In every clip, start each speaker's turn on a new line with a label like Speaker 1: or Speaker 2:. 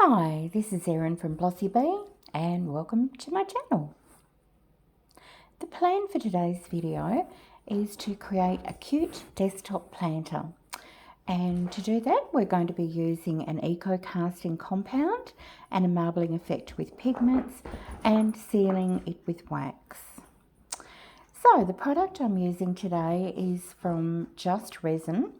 Speaker 1: Hi, this is Erin from Blossy Bee and welcome to my channel. The plan for today's video is to create a cute desktop planter, and to do that we're going to be using an eco casting compound and a marbling effect with pigments and sealing it with wax. So the product I'm using today is from Just Resin.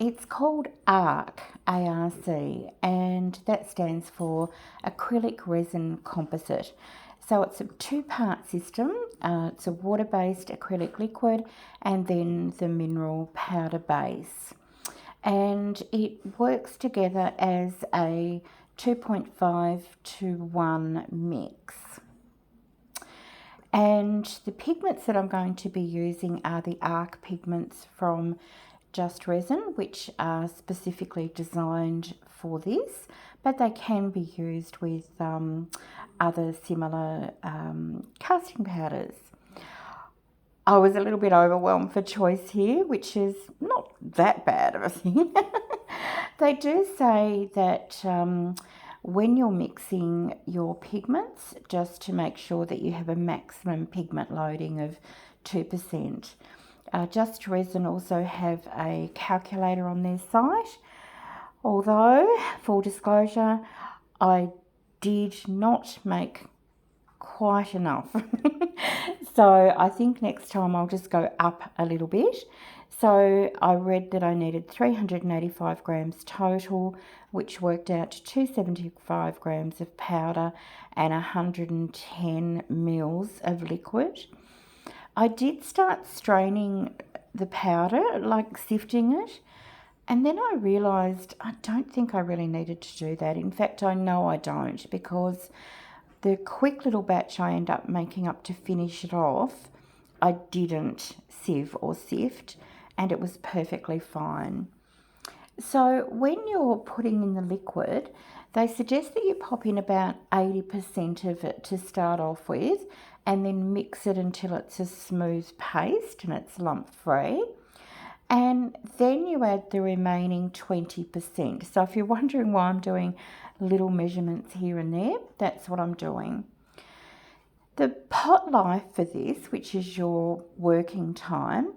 Speaker 1: It's called ARC, A-R-C, and that stands for acrylic resin composite. So it's a two-part system. It's a water-based acrylic liquid and then the mineral powder base. And it works together as a 2.5-to-1 mix. And the pigments that I'm going to be using are the ARC pigments from Just Resin, which are specifically designed for this, but they can be used with other similar casting powders. I was a little bit overwhelmed for choice here, which is not that bad of a thing. They do say that when you're mixing your pigments, just to make sure that you have a maximum pigment loading of 2%. Just Resin also have a calculator on their site, although, full disclosure, I did not make quite enough. So I think next time I'll just go up a little bit. So I read that I needed 385 grams total, which worked out to 275 grams of powder and 110 mils of liquid. I did start straining the powder, like sifting it, and then I realised I don't think I really needed to do that. In fact, I know I don't, because the quick little batch I end up making up to finish it off, I didn't sieve or sift, and it was perfectly fine. So when you're putting in the liquid, they suggest that you pop in about 80% of it to start off with, and then mix it until it's a smooth paste and it's lump free. And then you add the remaining 20%. So if you're wondering why I'm doing little measurements here and there, that's what I'm doing. The pot life for this, which is your working time,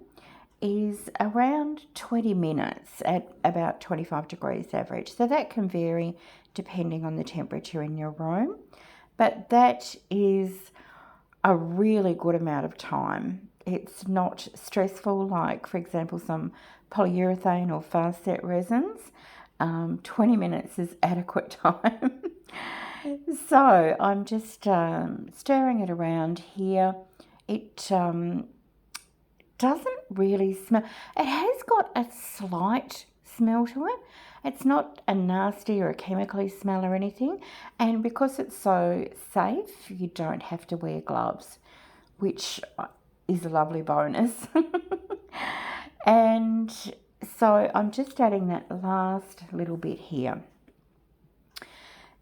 Speaker 1: is around 20 minutes at about 25 degrees average. So that can vary depending on the temperature in your room, but that is a really good amount of time. It's not stressful like, for example, some polyurethane or fast set resins. 20 minutes is adequate time. So I'm just stirring it around here. It doesn't really smell. It has got a slight smell to it. It's not a nasty or a chemically smell or anything. And because it's so safe, you don't have to wear gloves, which is a lovely bonus. And so I'm just adding that last little bit here.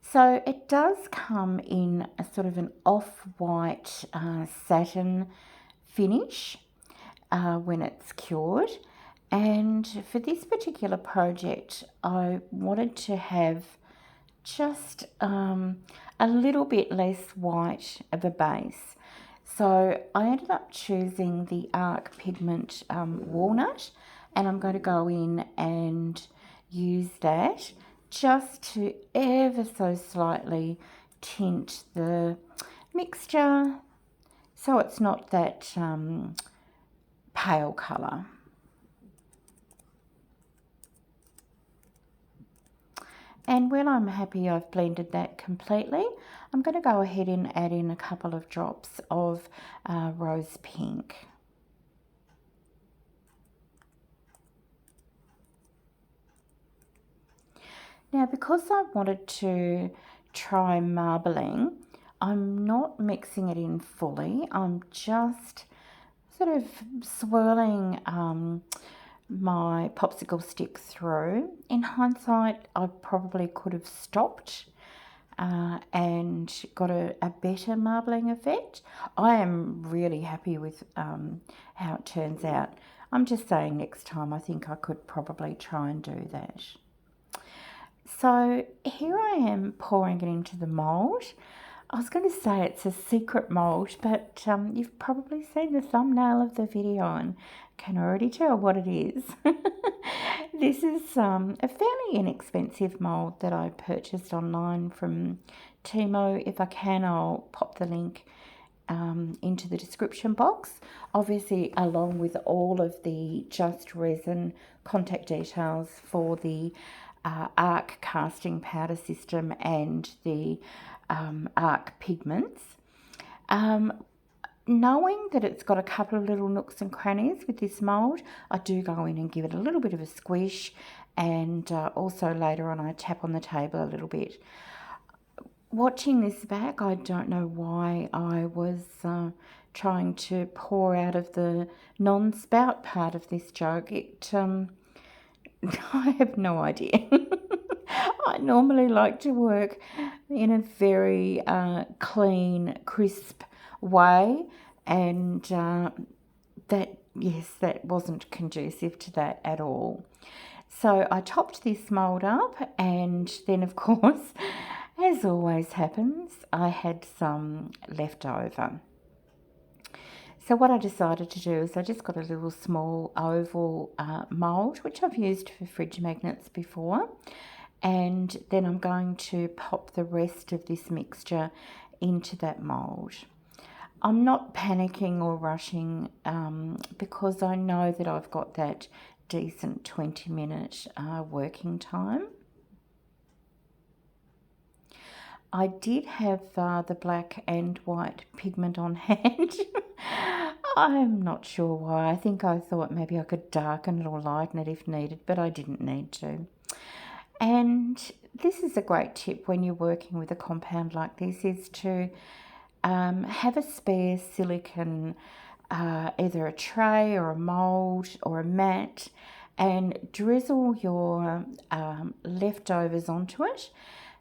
Speaker 1: So it does come in a sort of an off-white satin finish when it's cured. And for this particular project, I wanted to have just a little bit less white of a base. So I ended up choosing the ARC pigment walnut, and I'm going to go in and use that just to ever so slightly tint the mixture so it's not that pale colour. And when I'm happy I've blended that completely, I'm going to go ahead and add in a couple of drops of rose pink. Now, because I wanted to try marbling, I'm not mixing it in fully. I'm just sort of swirling my popsicle stick through. In hindsight, I probably could have stopped and got a better marbling effect. I am really happy with how it turns out. I'm just saying next time I think I could probably try and do that. So here I am pouring it into the mould. I was going to say it's a secret mould, but you've probably seen the thumbnail of the video and can already tell what it is. This is a fairly inexpensive mould that I purchased online from Timo. If I can, I'll pop the link into the description box, obviously along with all of the Just Resin contact details for the arc casting powder system and the arc pigments. Knowing that it's got a couple of little nooks and crannies with this mould, I do go in and give it a little bit of a squish, and also later on I tap on the table a little bit. Watching this back, I don't know why I was trying to pour out of the non-spout part of this jug. I have no idea. I normally like to work in a very clean, crisp way, and that wasn't conducive to that at all. So I topped this mould up, and then of course, as always happens, I had some left over. So what I decided to do is I just got a little small oval mould, which I've used for fridge magnets before, and then I'm going to pop the rest of this mixture into that mould. I'm not panicking or rushing because I know that I've got that decent 20-minute working time. I did have the black and white pigment on hand. I'm not sure why. I think I thought maybe I could darken it or lighten it if needed, but I didn't need to. And this is a great tip when you're working with a compound like this, is to have a spare silicone, either a tray or a mould or a mat, and drizzle your leftovers onto it,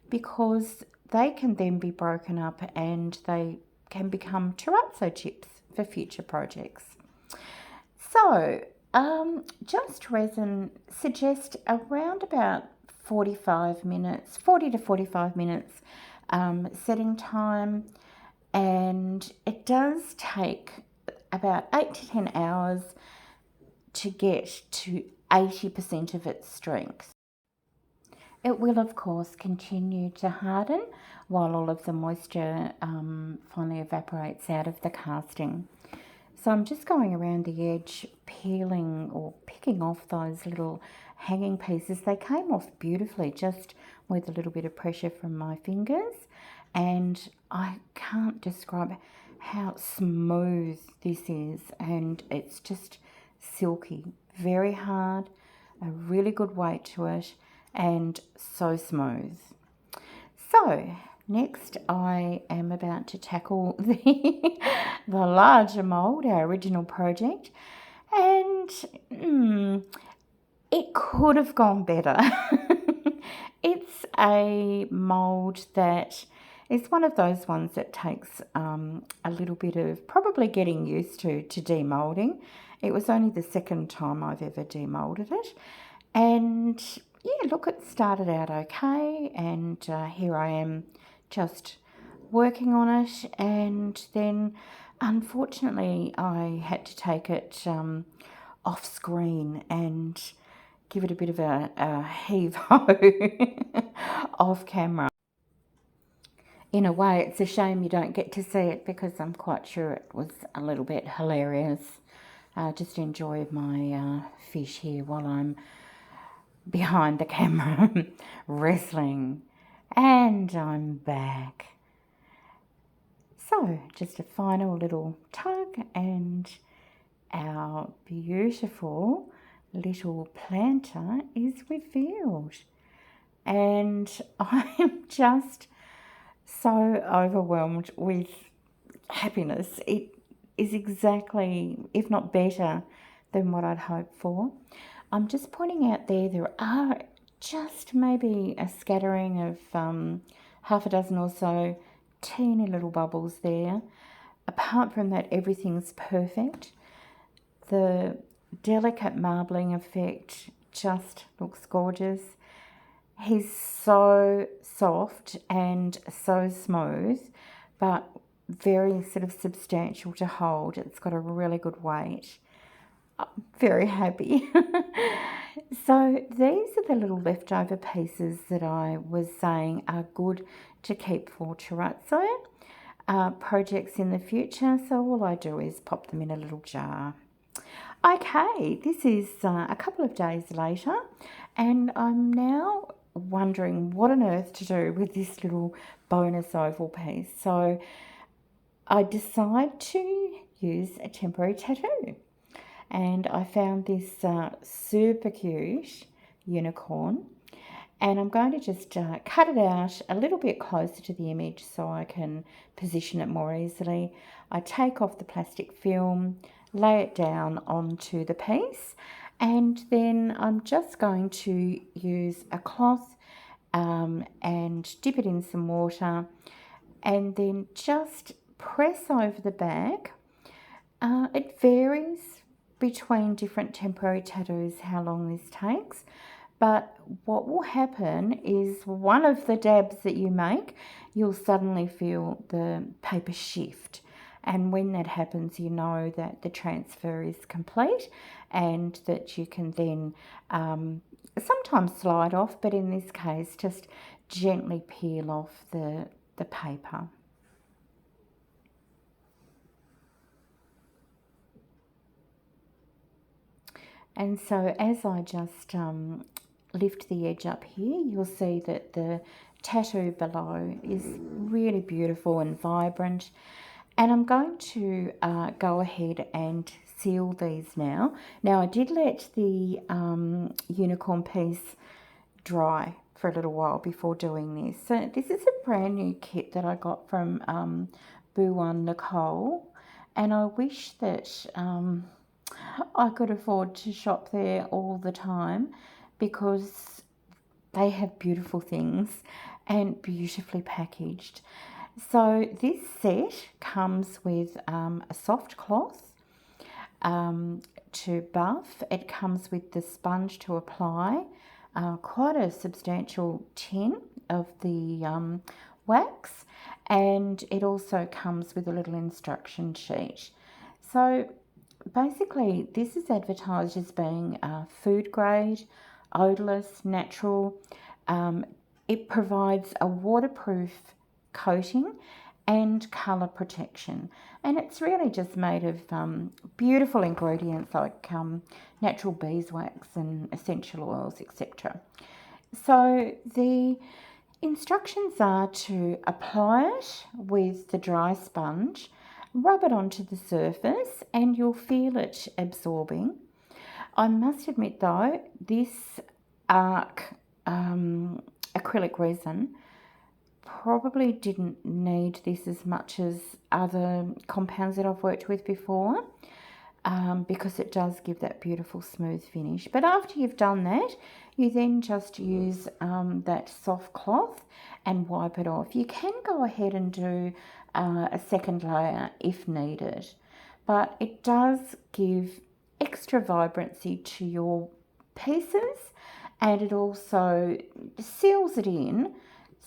Speaker 1: because they can then be broken up and they can become terrazzo chips for future projects. So, Just Resin suggests around about 40 to 45 minutes setting time, and it does take about 8 to 10 hours to get to 80% of its strength. It will, of course, continue to harden while all of the moisture finally evaporates out of the casting. So I'm just going around the edge, peeling or picking off those little hanging pieces. They came off beautifully just with a little bit of pressure from my fingers, and I can't describe how smooth this is, and it's just silky, very hard, a really good weight to it, and so smooth. So next I am about to tackle the larger mould, our original project, and it could have gone better. It's a mould that is one of those ones that takes a little bit of probably getting used to demoulding. It was only the second time I've ever demoulded it, and yeah, look, it started out okay, and here I am just working on it, and then unfortunately I had to take it off screen and give it a bit of a heave-ho off camera. In a way, it's a shame you don't get to see it, because I'm quite sure it was a little bit hilarious. Just enjoy my fish here while I'm behind the camera wrestling, and I'm back. So just a final little tug, and our beautiful little planter is revealed, and I'm just so overwhelmed with happiness. It is exactly, if not better, than what I'd hoped for. I'm just pointing out there are just maybe a scattering of half a dozen or so teeny little bubbles there. Apart from that, everything's perfect. The delicate marbling effect just looks gorgeous. He's so soft and so smooth, but very sort of substantial to hold. It's got a really good weight. I'm very happy. So these are the little leftover pieces that I was saying are good to keep for terrazzo projects in the future. So all I do is pop them in a little jar. Okay, this is a couple of days later, and I'm now wondering what on earth to do with this little bonus oval piece. So I decide to use a temporary tattoo, and I found this super cute unicorn, and I'm going to just cut it out a little bit closer to the image so I can position it more easily. I take off the plastic film, lay it down onto the piece, and then I'm just going to use a cloth and dip it in some water, and then just press over the back. It varies between different temporary tattoos how long this takes, but what will happen is one of the dabs that you make, you'll suddenly feel the paper shift. And when that happens, you know that the transfer is complete and that you can then sometimes slide off, but in this case, just gently peel off the paper. And so as I just lift the edge up here, you'll see that the tattoo below is really beautiful and vibrant. And I'm going to go ahead and seal these now. Now I did let the unicorn piece dry for a little while before doing this. So this is a brand new kit that I got from Boo-One Nicole, and I wish that I could afford to shop there all the time because they have beautiful things and beautifully packaged. So this set comes with a soft cloth to buff. It comes with the sponge to apply, quite a substantial tin of the wax, and it also comes with a little instruction sheet. So basically, this is advertised as being food grade, odourless, natural. It provides a waterproof coating and colour protection, and it's really just made of beautiful ingredients like natural beeswax and essential oils, etc. So the instructions are to apply it with the dry sponge, rub it onto the surface, and you'll feel it absorbing. I must admit though, this arc acrylic resin probably didn't need this as much as other compounds that I've worked with before, because it does give that beautiful smooth finish. But after you've done that, you then just use that soft cloth and wipe it off. You can go ahead and do a second layer if needed, but it does give extra vibrancy to your pieces, and it also seals it in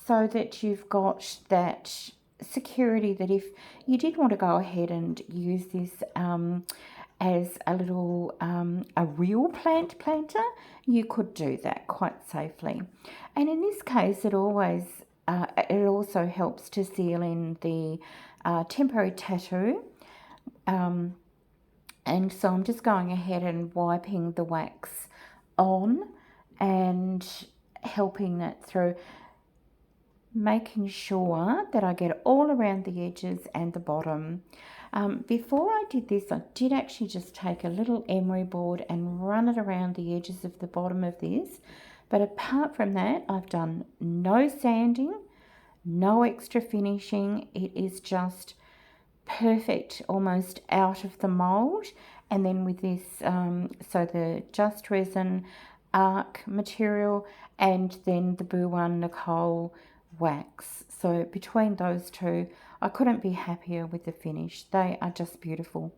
Speaker 1: so that you've got that security that if you did want to go ahead and use this as a little a real plant planter, you could do that quite safely. And in this case, it also helps to seal in the temporary tattoo. And so I'm just going ahead and wiping the wax on and helping that through, making sure that I get all around the edges and the bottom. Before I did this, I did actually just take a little emery board and run it around the edges of the bottom of this. But apart from that, I've done no sanding, no extra finishing. It is just perfect, almost out of the mould. And then with this, so the Just Resin arc material and then the Boo-One Nicole wax. So between those two, I couldn't be happier with the finish. They are just beautiful.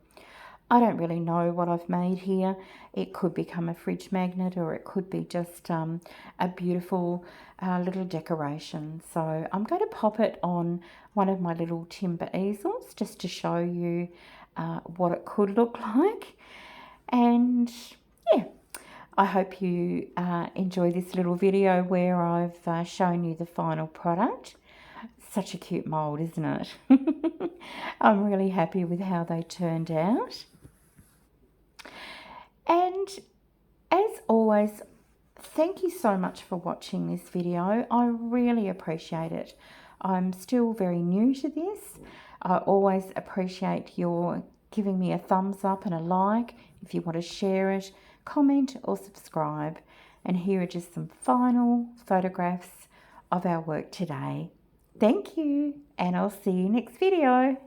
Speaker 1: I don't really know what I've made here. It could become a fridge magnet, or it could be just a beautiful little decoration. So I'm going to pop it on one of my little timber easels just to show you what it could look like. And yeah, I hope you enjoy this little video where I've shown you the final product. Such a cute mould, isn't it? I'm really happy with how they turned out. And as always, thank you so much for watching this video. I really appreciate it. I'm still very new to this. I always appreciate your giving me a thumbs up and a like if you want to share it, comment or subscribe. And here are just some final photographs of our work today. Thank you, and I'll see you next video.